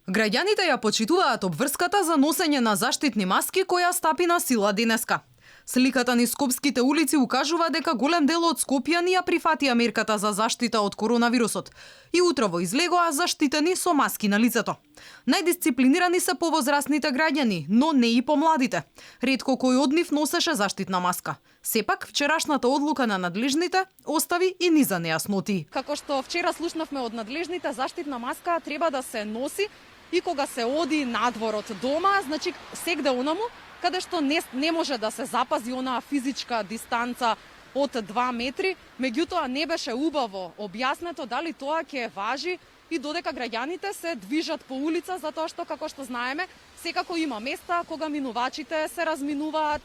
Граѓаните ја почитуваат обврската за носење на заштитни маски која стапи на сила денеска. Сликата низ скопските улици укажува дека голем дел од скопјани ја прифатија мерката за заштита од коронавирусот и утрово излегоа заштитени со маски на лицето. Најдисциплинирани се повозрастните граѓани, но не и помладите. Ретко кој од нив носеше заштитна маска. Сепак, вчерашната одлука на надлежните остави и низа нејасноти. Како што вчера слушнавме од надлежните, заштитна маска треба да се носи и кога се оди надвор од дома, значи сегде онаму каде што не може да се запази онаа физичка дистанца од 2 метри, меѓутоа не беше убаво објаснето дали тоа ќе важи и додека граѓаните се движат по улица, затоа што, како што знаеме, секако има места кога минувачите се разминуваат,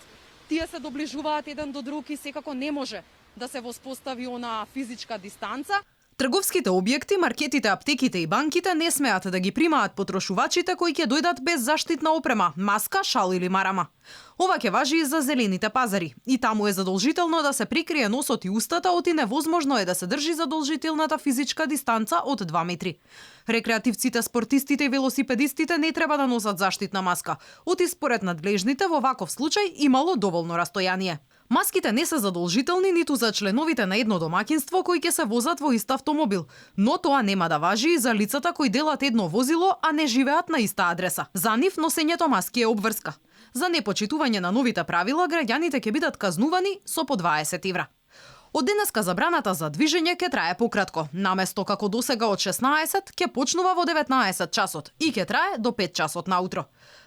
тие се доближуваат еден до друг и секако не може да се воспостави онаа физичка дистанца. Трговските објекти, маркетите, аптеките и банките не смеат да ги примаат потрошувачите кои ќе дојдат без заштитна опрема, маска, шал или марама. Ова ќе важи и за зелените пазари. И таму е задолжително да се прикрие носот и устата, оти невозможно е да се држи задолжителната физичка дистанца од 2 метри. Рекреативците, спортистите и велосипедистите не треба да носат заштитна маска, оти според надлежните во ваков случај имало доволно растојание. Маските не се задолжителни ниту за членовите на едно домаќинство кои ќе се возат во ист автомобил, но тоа нема да важи и за лицата кои делат едно возило, а не живеат на иста адреса. За нив носењето маски е обврска. За непочитување на новите правила, граѓаните ќе бидат казнувани со по 20 евра. Од денеска забраната за движење ќе трае пократко. Наместо како досега од 16, ќе почнува во 19 часот и ќе трае до 5 часот наутро.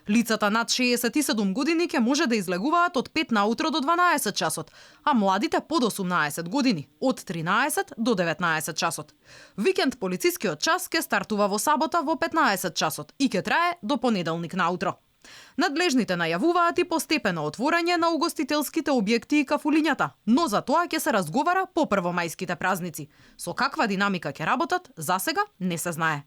Лицата над 67 години ќе може да излегуваат од 5 наутро до 12 часот, а младите под 18 години од 13 до 19 часот. Викенд полицискиот час ќе стартува во сабота во 15 часот и ќе трае до понеделник наутро. Надлежните најавуваат и постепено отворање на угостителските објекти и кафулињата, но за тоа ќе се разговара по првомајските празници. Со каква динамика ќе работат, засега не се знае.